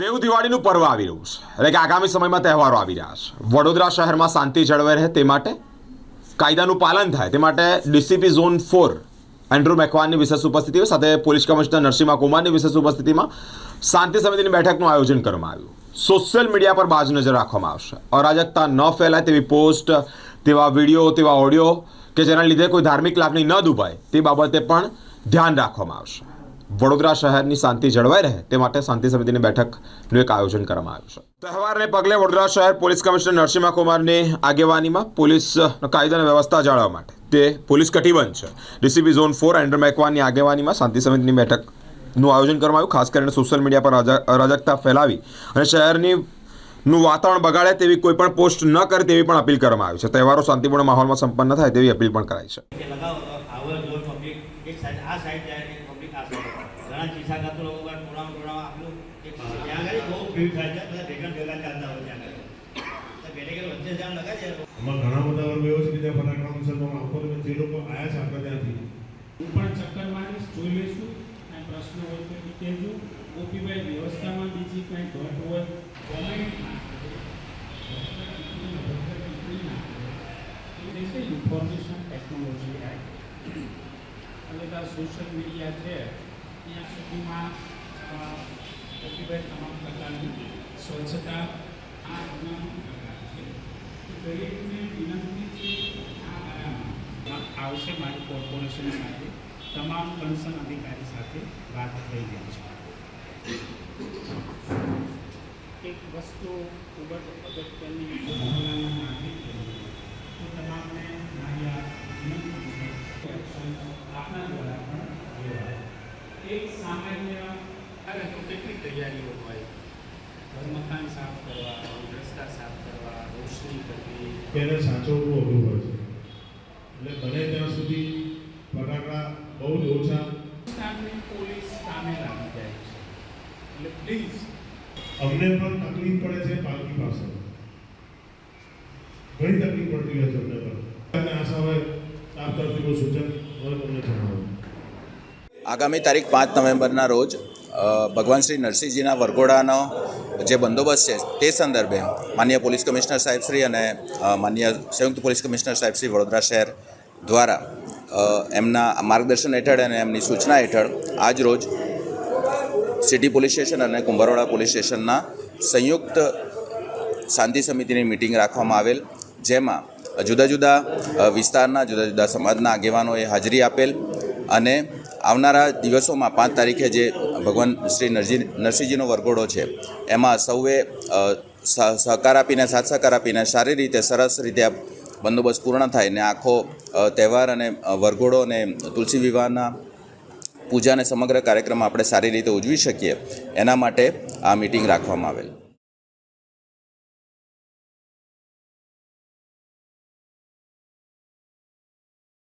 દેવ દિવાળીનું પર્વ આવી રહ્યું છે એટલે કે આગામી સમયમાં તહેવારો આવી રહ્યા છે। વડોદરા શહેરમાં શાંતિ જળવાઈ રહે તે માટે કાયદાનું પાલન થાય તે માટે ડીસીપી ઝોન 4 એન્ડ્રુ મેકવાનની વિશેષ ઉપસ્થિતિમાં સાથે પોલીસ કમિશનર નરસિંહ કુમારની વિશેષ ઉપસ્થિતિમાં શાંતિ સમિતિની બેઠકનું આયોજન કરવામાં આવ્યું। સોશિયલ મીડિયા પર બાજ નજર રાખવામાં આવશે। અરાજકતા ન ફેલાય તેવી પોસ્ટ, તેવા વિડીયો, તેવા ઓડિયો કે જેના લીધે કોઈ ધાર્મિક લાગણી ન દુભાય તે બાબતે પણ ધ્યાન રાખવામાં આવશે। વડોદરા શહેરની શાંતિ જળવાઈ રહે તે માટે શાંતિ સમિતિની બેઠકનું એક આયોજન કરવામાં આવ્યું છે। તહેવારને પગલે વડોદરા શહેર પોલીસ કમિશનર નરસિંહ કુમારની આગેવાનીમાં પોલીસ કાયદો અને વ્યવસ્થા જાળવવા માટે તે પોલીસ કટિબદ્ધ છે। ડીસીપી ઝોન 4 એન્ડ્રુ મેકવાનની આગેવાનીમાં શાંતિ સમિતિની બેઠકનું આયોજન કરવામાં આવ્યું। ખાસ કરીને સોશિયલ મીડિયા પર અરાજકતા ફેલાવી અને શહેરનું વાતાવરણ બગાડે તેવી કોઈ પણ પોસ્ટ ન કરે તેવી પણ અપીલ કરવામાં આવી છે। તહેવારો શાંતિપૂર્ણ માહોલમાં સંપન્ન થાય તેવી અપીલ પણ કરાઈ છે। ઘણા ચીસા કરતો લોકો ટોળામાં આપ્યું કે ત્યાં આગળ બહુ ભીડ થાય છે, બધા ભેગા ચાલતા હોય ત્યાં આગળ તો ભેગા વચ્ચે જામ લગાડે છે। એમાં ઘણા બધા વર્ગો એવો છે કે ત્યાં ફટાકડા મુસલમાનો આપો તો જે લોકો આવ્યા છે આપણે ત્યાંથી હું પણ ચક્કર મારીશ, જોઈ લઈશું અને પ્રશ્ન હોય તો એ કહેજો। ઓપીભાઈ વ્યવસ્થામાં બીજી કંઈ ઘટ હોય કોમેન્ટ ઇન્ફોર્મેશન ટેકનોલોજી એક્ટ એટલે સોશિયલ મીડિયા છે ત્યાં સુધીમાં ઓપીભાઈ તમામ પ્રકારની સ્વચ્છતા આ દરેકને વિનંતી છે આ બારામાં આવશે। મારી કોર્પોરેશન સાથે તમામ કન્સર્ન અધિકારી સાથે વાત થઈ ગઈ છે। એક વસ્તુ ખૂબ જ અગત્યની મહોલ્લાના નાગરિક તો તમામને મારી આ વિનંતી છે આપના દ્વારા પણ લેવાય। એક સામાન્ય તો કેટલી તૈયારીઓ હોય, ઘર મકાન સાફ કરવા, રસ્તા સાફ કરવા, રોશની કરવી, તેને સાચવવું અઘરું હોય છે। એટલે બને ત્યાં સુધી ફટાકડા બહુ જ ઓછા સ્થાનની પોલીસ સામે લાગી જાય છે। એટલે પ્લીઝ અમને પણ તકલીફ પડે છે પાલકી પાસે, ઘણી તકલીફ પડતી હોય છે અમને પણ અને આશા હોય આપ તરફથી કોઈ સૂચન હોય તમને જણાવો। આગામી તારીખ 5 નવેમ્બરના રોજ ભગવાન શ્રી નરસિંહજીના વરઘોડાનો જે બંદોબસ્ત છે તે સંદર્ભે માનનીય પોલીસ કમિશનર સાહેબશ્રી અને માનનીય સંયુક્ત પોલીસ કમિશનર સાહેબશ્રી વડોદરા શહેર દ્વારા એમના માર્ગદર્શન હેઠળ અને એમની સૂચના હેઠળ આજ રોજ સિટી પોલીસ સ્ટેશન અને કુંભારવાડા પોલીસ સ્ટેશનના સંયુક્ત શાંતિ સમિતિની મિટિંગ રાખવામાં આવેલ, જેમાં જુદા જુદા વિસ્તારના જુદા જુદા સમાજના આગેવાનોએ હાજરી આપેલ અને આવનારા દિવસોમાં 5 તારીખે જે ભગવાન શ્રી નરસિંહજીનો વરઘોડો છે એમાં સૌએ સહકાર આપીને સાથ સહકાર આપીને સારી રીતે સરસ રીતે આ બંદોબસ્ત પૂર્ણ થાય ને આખો તહેવાર અને વરઘોડો અને તુલસી વિવાહના પૂજા અને સમગ્ર કાર્યક્રમ આપણે સારી રીતે ઉજવી શકીએ એના માટે આ મિટિંગ રાખવામાં આવેલ।